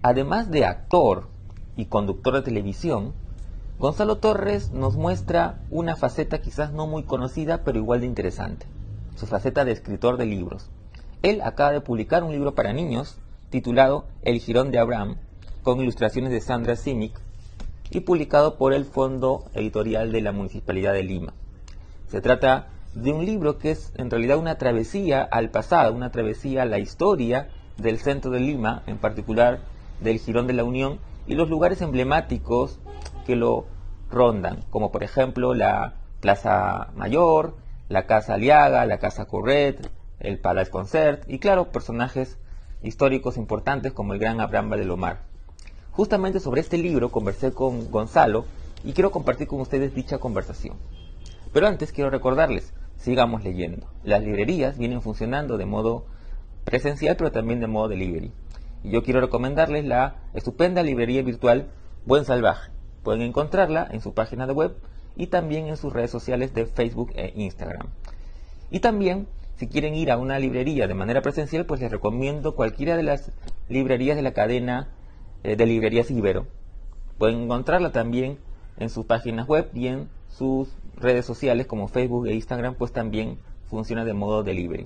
Además de actor y conductor de televisión, Gonzalo Torres nos muestra una faceta quizás no muy conocida, pero igual de interesante, su faceta de escritor de libros. Él acaba de publicar un libro para niños titulado El Jirón de Abraham, con ilustraciones de Sandra Simic y publicado por el Fondo Editorial de la Municipalidad de Lima. Se trata de un libro que es en realidad una travesía al pasado, una travesía a la historia del centro de Lima, en particular del Jirón de la Unión y los lugares emblemáticos que lo rondan, como por ejemplo la Plaza Mayor, la Casa Aliaga, la Casa Corret, el Palace Concert y claro, personajes históricos importantes como el gran Abraham Valdelomar. Justamente sobre este libro conversé con Gonzalo y quiero compartir con ustedes dicha conversación. Pero antes quiero recordarles, sigamos leyendo. Las librerías vienen funcionando de modo presencial pero también de modo delivery. Y yo quiero recomendarles la estupenda librería virtual Buen Salvaje. Pueden encontrarla en su página de web y también en sus redes sociales de Facebook e Instagram. Y también, si quieren ir a una librería de manera presencial, pues les recomiendo cualquiera de las librerías de la cadena de librerías Ibero. Pueden encontrarla también en sus páginas web y en sus redes sociales como Facebook e Instagram, pues también funciona de modo delivery.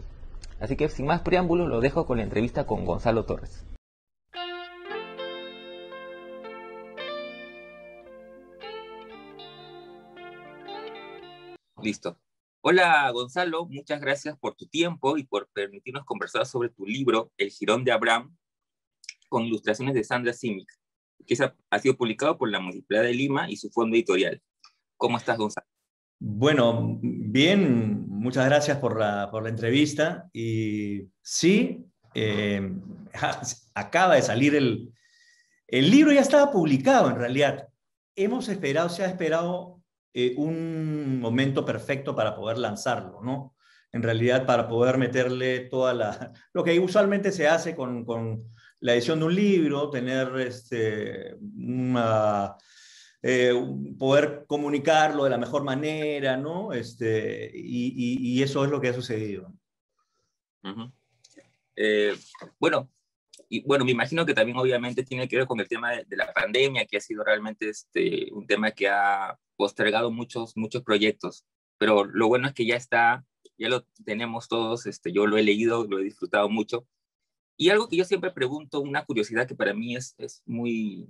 Así que sin más preámbulos, lo dejo con la entrevista con Gonzalo Torres. Listo. Hola Gonzalo, muchas gracias por tu tiempo y por permitirnos conversar sobre tu libro El Jirón de Abraham, con ilustraciones de Sandra Simic, que ha sido publicado por la Municipalidad de Lima y su fondo editorial. ¿Cómo estás, Gonzalo? Bueno, bien, muchas gracias por la entrevista. Y sí, eh, acaba de salir el libro, ya estaba publicado en realidad. Se ha esperado un momento perfecto para poder lanzarlo, ¿no? En realidad, para poder meterle lo que usualmente se hace con la edición de un libro, tener eh, poder comunicarlo de la mejor manera, ¿no? Y eso es lo que ha sucedido. Uh-huh. Eh, bueno, bueno, me imagino que también obviamente tiene que ver con el tema de la pandemia, que ha sido realmente un tema que ha postergado muchos proyectos, pero lo bueno es que ya está, ya lo tenemos todos, yo lo he leído, lo he disfrutado mucho, y algo que yo siempre pregunto, una curiosidad que para mí es muy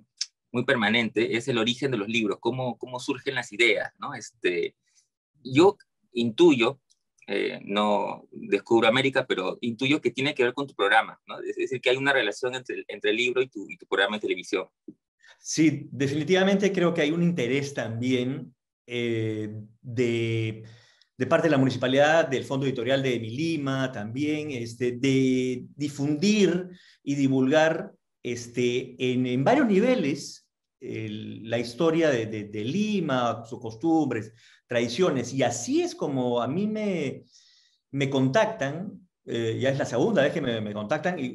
permanente, es el origen de los libros, cómo surgen las ideas, ¿no? Yo intuyo, no descubro América, pero intuyo que tiene que ver con tu programa, ¿no? Es decir, que hay una relación entre el libro y tu programa de televisión. Sí, definitivamente creo que hay un interés también de parte de la municipalidad, del Fondo Editorial de Mi Lima también, de difundir y divulgar en varios niveles la historia de Lima, sus costumbres, tradiciones. Y así es como a mí me contactan, ya es la segunda vez que me contactan, y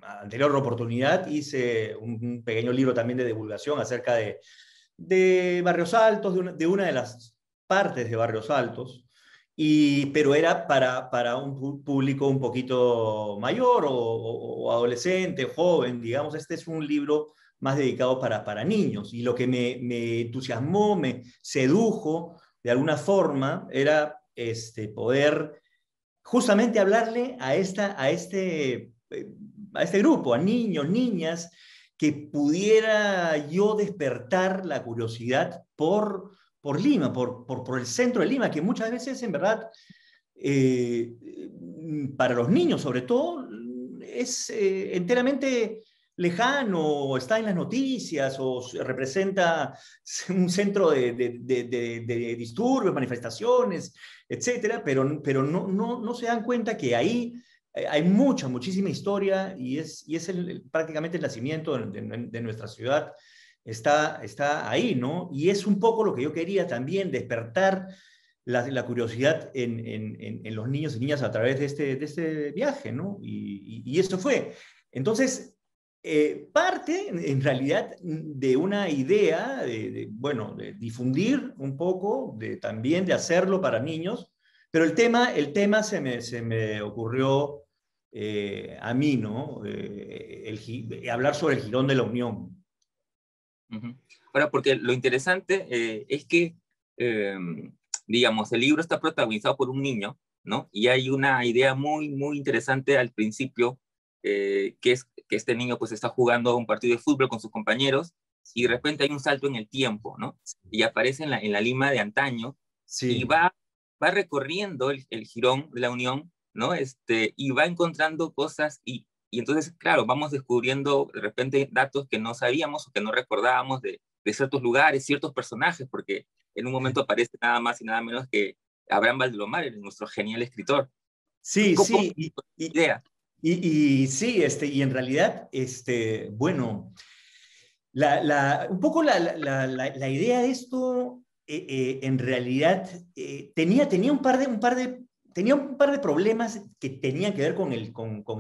anterior oportunidad hice un pequeño libro también de divulgación acerca de Barrios Altos, de una de las partes de Barrios Altos, pero era para un público un poquito mayor o adolescente, joven, digamos. Este es un libro más dedicado para niños, y lo que me entusiasmó, me sedujo de alguna forma, era poder justamente hablarle a este grupo, a niños, niñas, que pudiera yo despertar la curiosidad por Lima, por el centro de Lima, que muchas veces en verdad eh, para los niños sobre todo es enteramente lejano, está en las noticias o representa un centro de disturbios, manifestaciones, etcétera, pero no se dan cuenta que ahí hay muchísima historia, y es prácticamente el nacimiento de nuestra ciudad. Está ahí, ¿no? Y es un poco lo que yo quería también, despertar la curiosidad en los niños y niñas a través de este viaje, ¿no? Y eso fue. Entonces, parte en realidad de una idea bueno, de difundir un poco, también de hacerlo para niños, pero el tema se me ocurrió a mí, ¿no? Hablar sobre el Jirón de la Unión. Ujú. Ahora, porque lo interesante es que, eh, digamos, el libro está protagonizado por un niño, ¿no? Y hay una idea muy, muy interesante al principio, que es que este niño pues está jugando un partido de fútbol con sus compañeros y de repente hay un salto en el tiempo, ¿no? Y aparece en la Lima de antaño y Sí, va recorriendo el Jirón de la Unión, ¿no? Y va encontrando cosas y entonces, claro, vamos descubriendo de repente datos que no sabíamos o que no recordábamos de ciertos lugares, ciertos personajes, porque en un momento aparece nada más y nada menos que Abraham Valdelomar, nuestro genial escritor. sí, ¿Cómo sí, idea? sí, y en realidad, bueno, un poco la idea de esto, en realidad, tenía tenía un par de problemas que tenían que ver con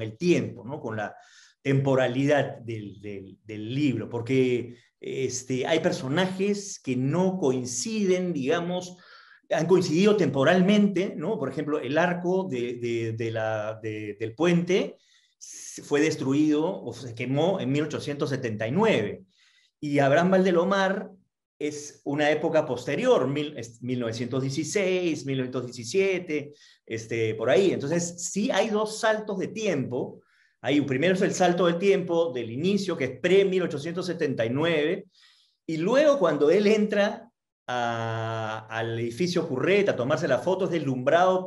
el tiempo, ¿no? Con la temporalidad del libro, porque hay personajes que no coinciden, digamos, han coincidido temporalmente, ¿no? Por ejemplo, el arco del puente fue destruido o se quemó en 1879 y Abraham Valdelomar es una época posterior, 1916, 1917, por ahí. Entonces, sí hay dos saltos de tiempo. Primero es el salto del tiempo del inicio, que es pre-1879, y luego cuando él entra al edificio Curret a tomarse las fotos, deslumbrado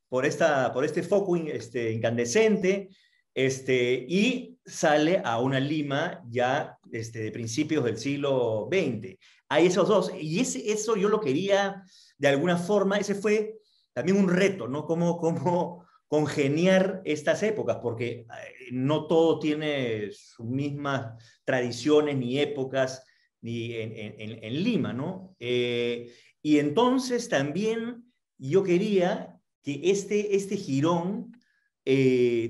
por este foco incandescente, y sale a una Lima ya de principios del siglo XX. Hay esos dos, y eso yo lo quería, de alguna forma, ese fue también un reto, ¿no? Cómo congeniar estas épocas, porque no todo tiene sus mismas tradiciones ni épocas ni en Lima, ¿no? Y entonces también yo quería que este jirón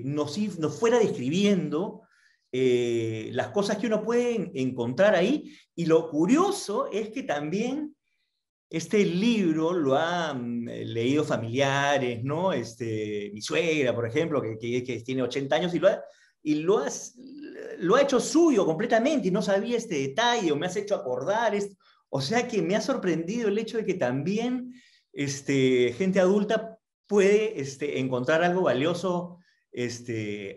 nos fuera describiendo las cosas que uno puede encontrar ahí. Y lo curioso es que también este libro lo han leído familiares, ¿no? Mi suegra, por ejemplo, que tiene 80 años lo ha hecho suyo completamente y no sabía este detalle o me has hecho acordar esto. O sea que me ha sorprendido el hecho de que también gente adulta puede encontrar algo valioso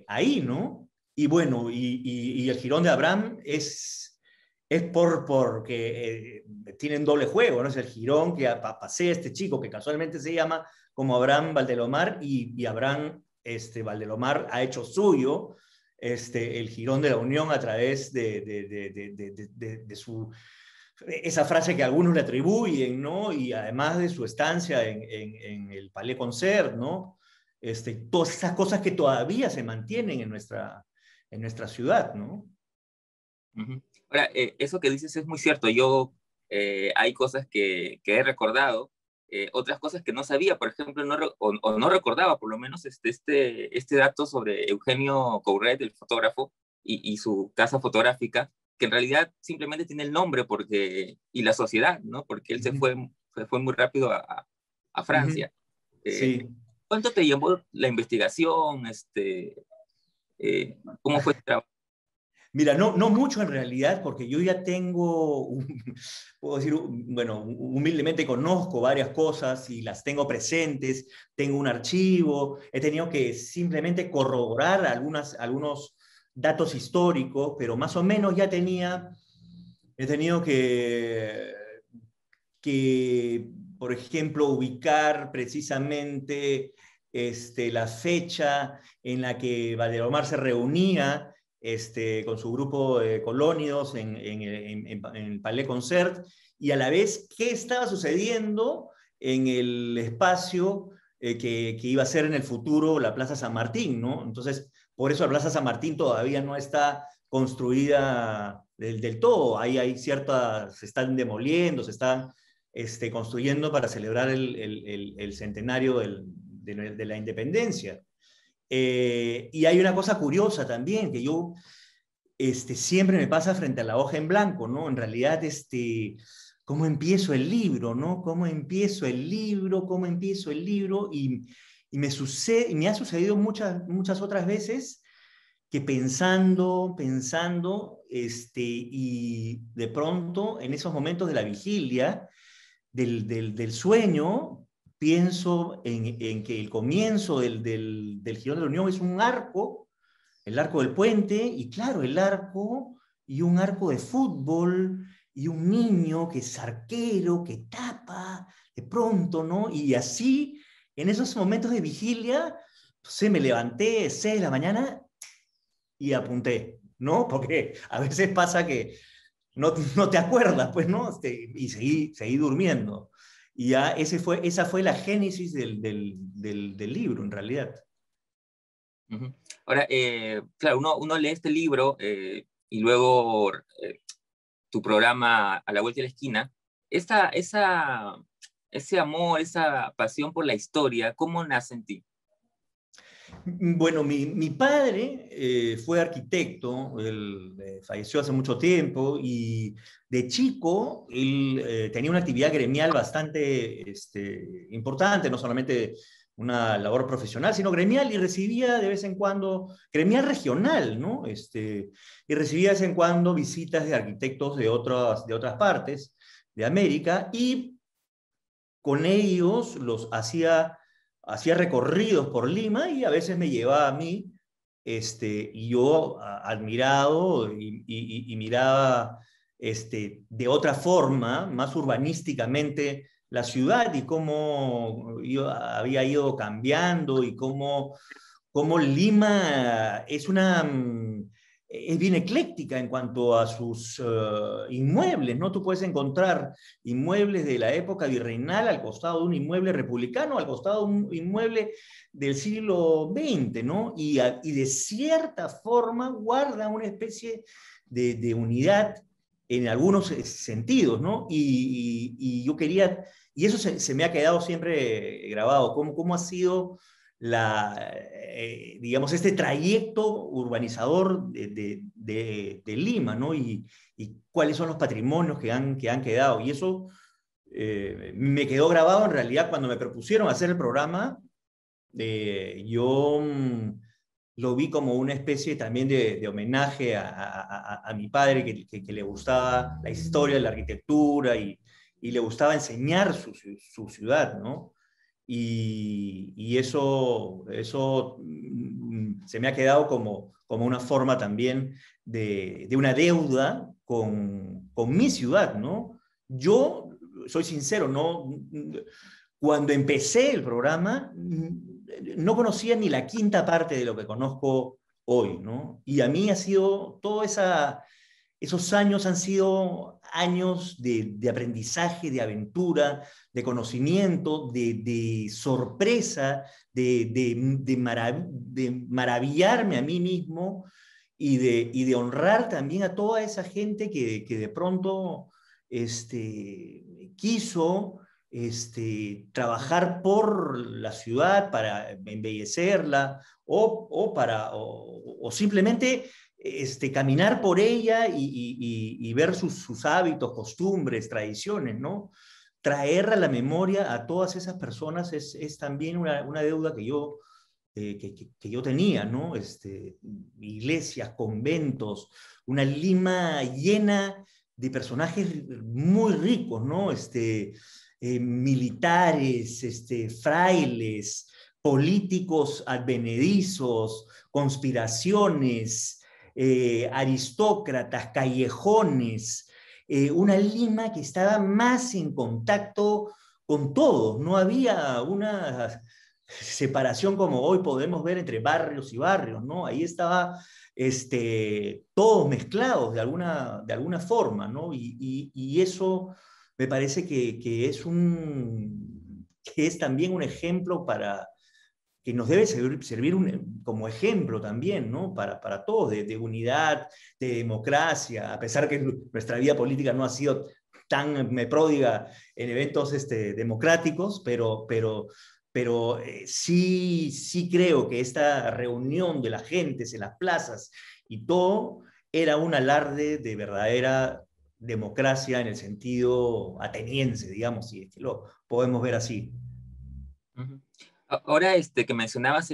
ahí, ¿no? Y bueno, y el Jirón de Abraham es porque tienen doble juego, ¿no? Es el jirón que pasea este chico que casualmente se llama como Abraham Valdelomar y Abraham Valdelomar ha hecho suyo el jirón de la Unión a través de esa frase que algunos le atribuyen, ¿no? Y además de su estancia en el Palais Concert, ¿no? Todas esas cosas que todavía se mantienen en nuestra ciudad, ¿no? Ujú. Ahora, eso que dices es muy cierto. Yo hay cosas que he recordado, otras cosas que no sabía, por ejemplo, o no recordaba por lo menos este dato sobre Eugenio Couret, el fotógrafo, y su casa fotográfica, que en realidad simplemente tiene el nombre y la sociedad, ¿no? Porque él se fue muy rápido a Uh -huh. Francia. Eh, Sí. ¿Cuánto te llevó la investigación? ¿Cómo fue tu trabajo? Mira, no mucho en realidad, porque yo ya puedo decir, bueno, humildemente conozco varias cosas y las tengo presentes, tengo un archivo, he tenido que simplemente corroborar algunos datos históricos, pero más o menos he tenido por ejemplo, ubicar precisamente la fecha en la que Valdelomar se reunía con su grupo de colónidos en el Palais Concert y a la vez qué estaba sucediendo en el espacio que iba a ser en el futuro la Plaza San Martín, ¿no? Entonces, por eso la Plaza San Martín todavía no está construida del todo. Ahí hay se están demoliendo, se están construyendo para celebrar el centenario de la independencia. Y hay una cosa curiosa también, que yo siempre me pasa frente a la hoja en blanco, ¿no? En realidad, ¿cómo empiezo el libro, ¿no? ¿Cómo empiezo el libro? ¿Cómo empiezo el libro? y me ha sucedido muchas otras veces que pensando, y de pronto en esos momentos de la vigilia, del sueño, pienso en que el comienzo del Girón de la Unión es un arco, el arco del puente, y claro, el arco, y un arco de fútbol, y un niño que es arquero, que tapa, de pronto, ¿no? Y así, en esos momentos de vigilia, me levanté 6 de la mañana y apunté, ¿no? Porque a veces pasa que no te acuerdas, pues, ¿no? Y seguí durmiendo. Y ya esa fue la génesis del libro, en realidad. Ujú. Ahora, claro, uno lee este libro y luego tu programa A la vuelta de la esquina. Ese amor, esa pasión por la historia, ¿cómo nace en ti? Bueno, mi padre fue arquitecto, él falleció hace mucho tiempo y de chico él tenía una actividad gremial bastante importante, no solamente una labor profesional, sino gremial y recibía de vez en cuando, gremial regional, ¿no? Y recibía de vez en cuando visitas de arquitectos de otras partes de América y con ellos hacía recorridos por Lima y a veces me llevaba a mí, y yo admirado y miraba de otra forma, más urbanísticamente, la ciudad y cómo yo había ido cambiando y cómo Lima es bien ecléctica en cuanto a sus inmuebles, ¿no? Tú puedes encontrar inmuebles de la época virreinal al costado de un inmueble republicano, al costado de un inmueble del siglo XX, ¿no? Y de cierta forma guarda una especie de unidad en algunos sentidos, ¿no? Y yo quería, y eso se me ha quedado siempre grabado, cómo ha sido digamos, este trayecto urbanizador de Lima, ¿no? Y cuáles son los patrimonios que han quedado. Y eso me quedó grabado en realidad cuando me propusieron hacer el programa. Yo lo vi como una especie también de homenaje a mi padre, que le gustaba la historia de la arquitectura y le gustaba enseñar su ciudad, ¿no? Y eso se me ha quedado como una forma también de una deuda con mi ciudad, ¿no? Yo soy sincero, ¿no? Cuando empecé el programa, no conocía ni la quinta parte de lo que conozco hoy, ¿no? Y a mí ha sido esos años han sido años de aprendizaje, de aventura, de conocimiento, de sorpresa, de maravillarme a mí mismo y de honrar también a toda esa gente que de pronto quiso trabajar por la ciudad para embellecerla o simplemente caminar por ella y ver sus hábitos, costumbres, tradiciones, ¿no? Traer a la memoria a todas esas personas es también una deuda que yo tenía, ¿no? Iglesias, conventos, una Lima llena de personajes muy ricos, ¿no? Militares, frailes, políticos advenedizos, conspiraciones, aristócratas, callejones, una Lima que estaba más en contacto con todos, no había una separación como hoy podemos ver entre barrios y barrios, ¿no? Ahí estaba todos mezclados de alguna forma, ¿no? Y eso me parece que es también un ejemplo que nos debe servir como ejemplo también, ¿no? Para todos, de unidad, de democracia, a pesar que nuestra vida política no ha sido tan pródiga en eventos democráticos, pero sí creo que esta reunión de las gentes en las plazas y todo era un alarde de verdadera democracia en el sentido ateniense, digamos, si es que lo podemos ver así. Ujú. Ahora que mencionabas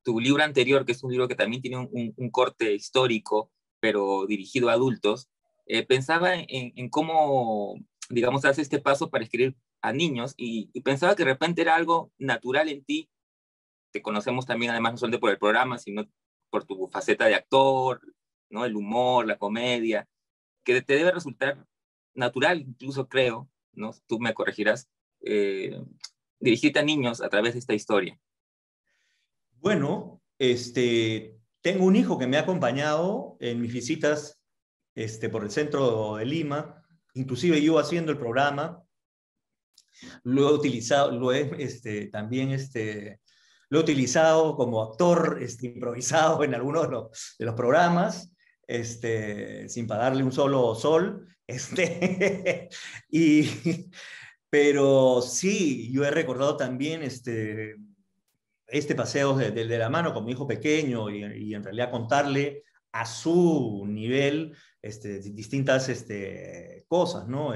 tu libro anterior, que es un libro que también tiene un corte histórico, pero dirigido a adultos, pensaba en cómo, digamos, haces este paso para escribir a niños y pensaba que de repente era algo natural en ti. Te conocemos también, además, no solamente por el programa, sino por tu faceta de actor, ¿no? El humor, la comedia, que te debe resultar natural, incluso creo, ¿no? Tú me corregirás, eh, dirigirte a niños a través de esta historia. Bueno, tengo un hijo que me ha acompañado en mis visitas por el centro de Lima, inclusive yo haciendo el programa, lo he utilizado, también lo he utilizado como actor improvisado en algunos de los programas, sin pagarle un solo sol. Y, pero sí, yo he recordado también paseo de la mano con mi hijo pequeño y en realidad contarle a su nivel distintas cosas, ¿no?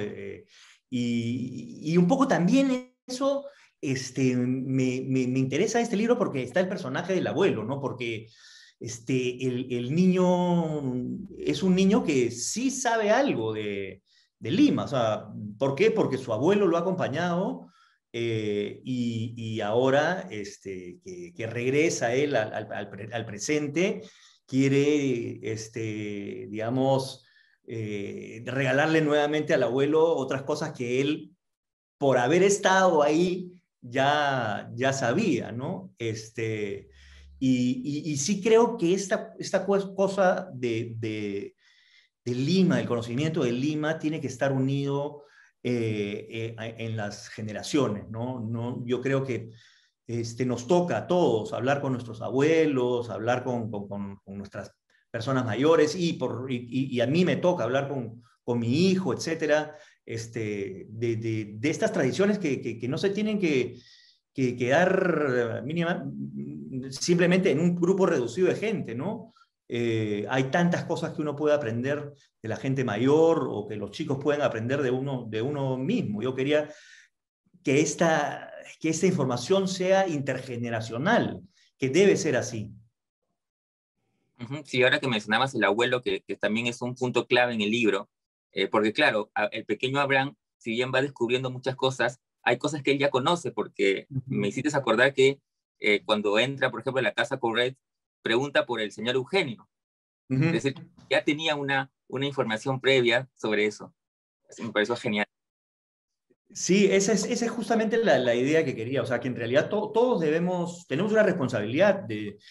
Y un poco también eso me interesa este libro porque está el personaje del abuelo, ¿no? Porque el niño es un niño que sí sabe algo de Lima, o sea, ¿por qué? Porque su abuelo lo ha acompañado y ahora que regresa él al presente, quiere, digamos, regalarle nuevamente al abuelo otras cosas que él, por haber estado ahí, ya sabía, ¿no? Y sí creo que esta cosa de Lima, el conocimiento de Lima, tiene que estar unido en las generaciones, ¿no? Yo creo que nos toca a todos hablar con nuestros abuelos, hablar con nuestras personas mayores y a mí me toca hablar con mi hijo, etcétera, de estas tradiciones que no se tienen que quedar simplemente en un grupo reducido de gente, ¿no? Hay tantas cosas que uno puede aprender de la gente mayor o que los chicos pueden aprender de uno mismo. Yo quería que esta información sea intergeneracional, que debe ser así. Ujú. Sí, ahora que mencionabas el abuelo, que también es un punto clave en el libro, porque claro, el pequeño Abraham, si bien va descubriendo muchas cosas, hay cosas que él ya conoce, porque Uh me -huh. hiciste acordar que cuando entra, por ejemplo, a la casa Corret, pregunta por el señor Eugenio. Uh Es -huh. decir, ya tenía una información previa sobre eso. Eso me pareció genial. Sí, esa es justamente la idea que quería, o sea, que en realidad todos tenemos una responsabilidad,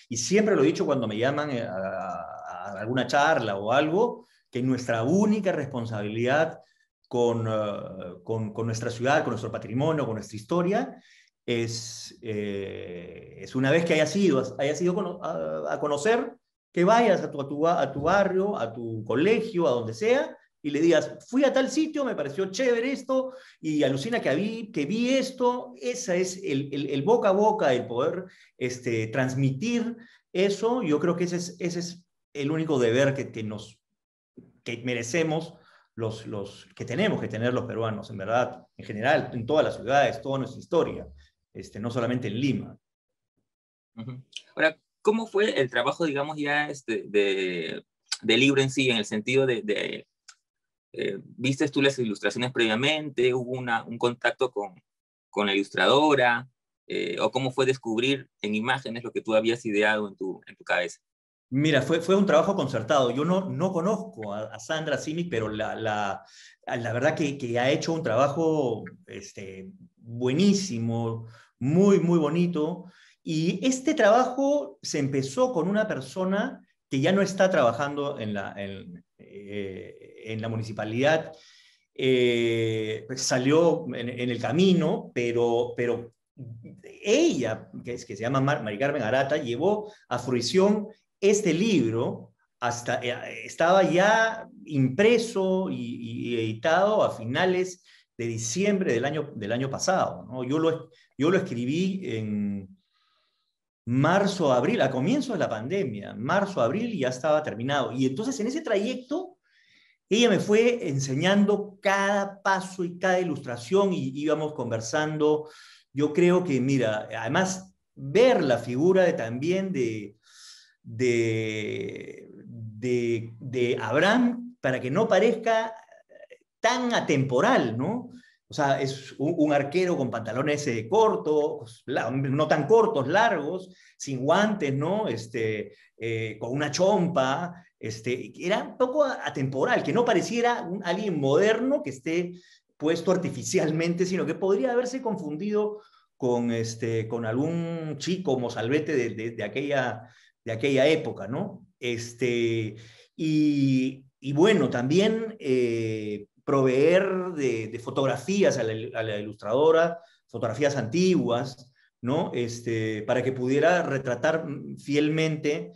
y siempre lo he dicho cuando me llaman a alguna charla o algo, que nuestra única responsabilidad con nuestra ciudad, con nuestro patrimonio, con nuestra historia, es una vez que hayas ido a conocer, que vayas a tu barrio, a tu colegio, a donde sea, y le digas, fui a tal sitio, me pareció chévere esto, y alucina que vi esto. Esa es el boca a boca, el poder transmitir eso. Yo creo que ese es el único deber que merecemos que tenemos que tener los peruanos, en verdad, en general, en todas las ciudades, toda nuestra historia, no solamente en Lima. Ujú. Ahora, ¿cómo fue el trabajo, digamos, ya de libro en sí, en el sentido ¿vistes tú las ilustraciones previamente? ¿Hubo un contacto con la ilustradora? ¿O cómo fue descubrir en imágenes lo que tú habías ideado en tu cabeza? Mira, fue un trabajo concertado. Yo no conozco a Sandra Simic, pero la verdad que ha hecho un trabajo buenísimo, muy, muy bonito. Y este trabajo se empezó con una persona que ya no está trabajando en la municipalidad. Pues salió en el camino, pero ella, que se llama Mari Carmen Arata, llevó a fruición este libro. Estaba ya impreso y editado a finales de diciembre del año pasado, ¿no? Yo lo escribí en marzo, abril, a comienzos de la pandemia, marzo, abril, y ya estaba terminado. Y entonces en ese trayecto ella me fue enseñando cada paso y cada ilustración y íbamos conversando. Yo creo que, mira, además ver la figura también de Abraham para que no parezca tan atemporal, ¿no? O sea, es un arquero con pantalones cortos, no tan cortos, largos, sin guantes, ¿no? Con una chompa, era un poco atemporal, que no pareciera alguien moderno que esté puesto artificialmente, sino que podría haberse confundido con algún chico mozalbete de aquella época, ¿no? Y bueno, también proveer de fotografías a la ilustradora, fotografías antiguas, ¿no? Para que pudiera retratar fielmente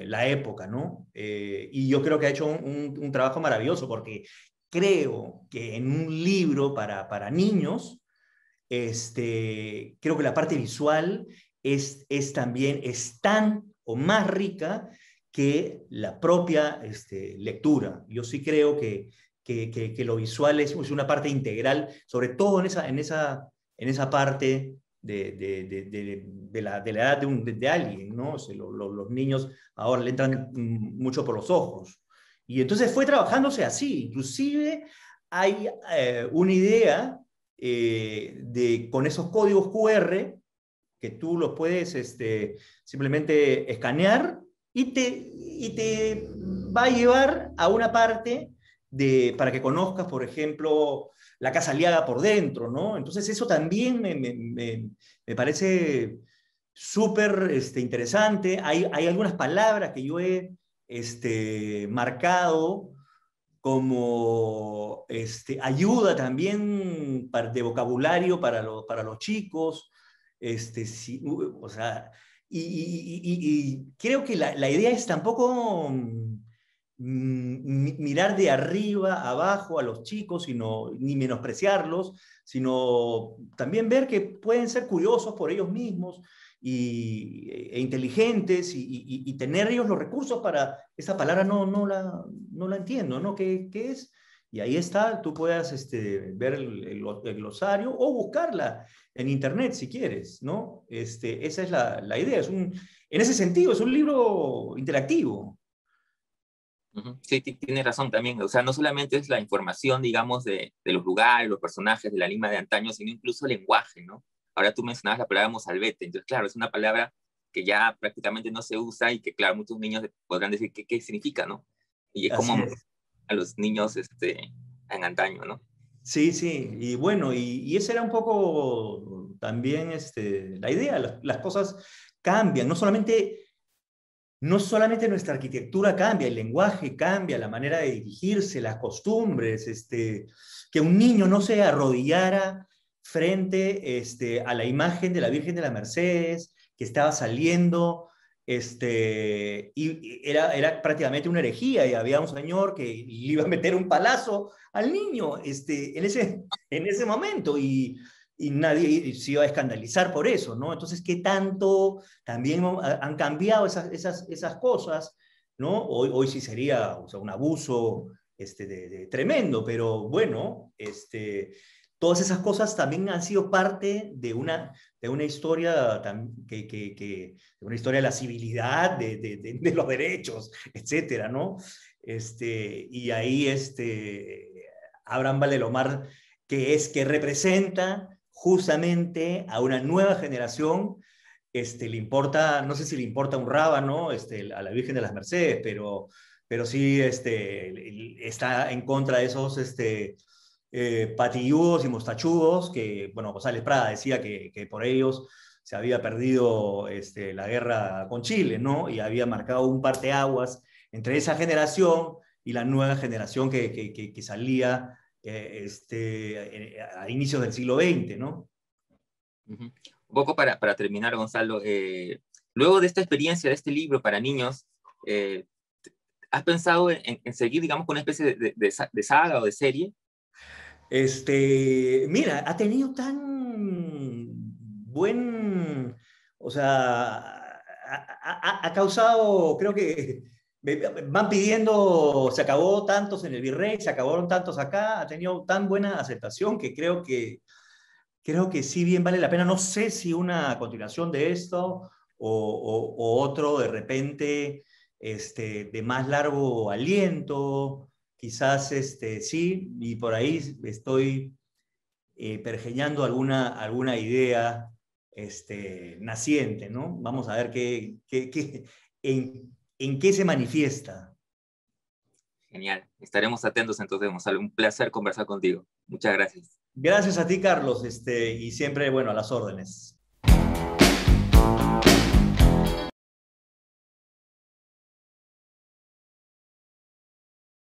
la época, ¿no? Y yo creo que ha hecho un trabajo maravilloso porque creo que en un libro para niños, creo que la parte visual también es tan o más rica que la propia lectura. Yo sí creo que lo visual es una parte integral, sobre todo en esa parte de la edad de alguien, ¿no? O sea, los niños ahora le entran mucho por los ojos. Y entonces fue trabajándose así. Inclusive hay una idea con esos códigos QR que tú los puedes simplemente escanear y te va a llevar a una parte para que conozcas, por ejemplo, la Casa Aliaga por dentro, ¿no? Entonces eso también me parece súper interesante. Hay algunas palabras que yo he marcado como ayuda también de vocabulario para los chicos, sí, o sea, y creo que la idea es tampoco mirar de arriba a abajo a los chicos, ni menospreciarlos, sino también ver que pueden ser curiosos por ellos mismos e inteligentes y tener ellos los recursos para, esa palabra no la entiendo, ¿no? ¿Qué es? Y ahí está, tú puedas ver el glosario o buscarla en internet si quieres, ¿no? Esa es la idea. En ese sentido, es un libro interactivo. Sí, tienes razón también. O sea, no solamente es la información, digamos, de los lugares, los personajes de la Lima de antaño, sino incluso el lenguaje, ¿no? Ahora tú mencionabas la palabra mozalbete. Entonces, claro, es una palabra que ya prácticamente no se usa y que, claro, muchos niños podrán decir qué significa, ¿no? Y es Así como es. a los niños en antaño, ¿no? Sí, sí, y bueno, y esa era un poco también la idea, las cosas cambian, no solamente nuestra arquitectura cambia, el lenguaje cambia, la manera de dirigirse, las costumbres, que un niño no se arrodillara frente a la imagen de la Virgen de las Mercedes, que estaba saliendo, y era prácticamente una herejía, y había un señor que le iba a meter un palazo al niño en ese momento, y nadie se iba a escandalizar por eso, ¿no? Entonces, ¿qué tanto también han cambiado esas cosas, ¿no? Hoy sí sería, o sea, un abuso tremendo, pero bueno, todas esas cosas también han sido parte de una historia, de una historia de la civilidad, de los derechos, etcétera, ¿no? Y ahí Abraham Valdelomar, que representa justamente a una nueva generación, le importa, no sé si le importa un rábano a la Virgen de las Mercedes, pero sí está en contra de esos patilludos y mostachudos que, bueno, González Prada decía que por ellos se había perdido la guerra con Chile, ¿no? Y había marcado un parteaguas entre esa generación y la nueva generación que salía a inicios del siglo XX, ¿no? Un poco para terminar, Gonzalo, luego de esta experiencia, de este libro para niños, eh, ¿has pensado en seguir, digamos, con una especie de saga o de serie? Mira, ha tenido tan buen, o sea, ha causado, creo que van pidiendo, se acabó tantos en el Virrey, se acabaron tantos acá, ha tenido tan buena aceptación que creo creo que sí bien vale la pena. No sé si una continuación de esto o otro de repente de más largo aliento, quizás sí, y por ahí estoy pergeñando alguna idea naciente, ¿no? Vamos a ver en qué se manifiesta. Genial. Estaremos atentos entonces, Gonzalo. Un placer conversar contigo. Muchas gracias. Gracias a ti, Carlos, y siempre, bueno, a las órdenes.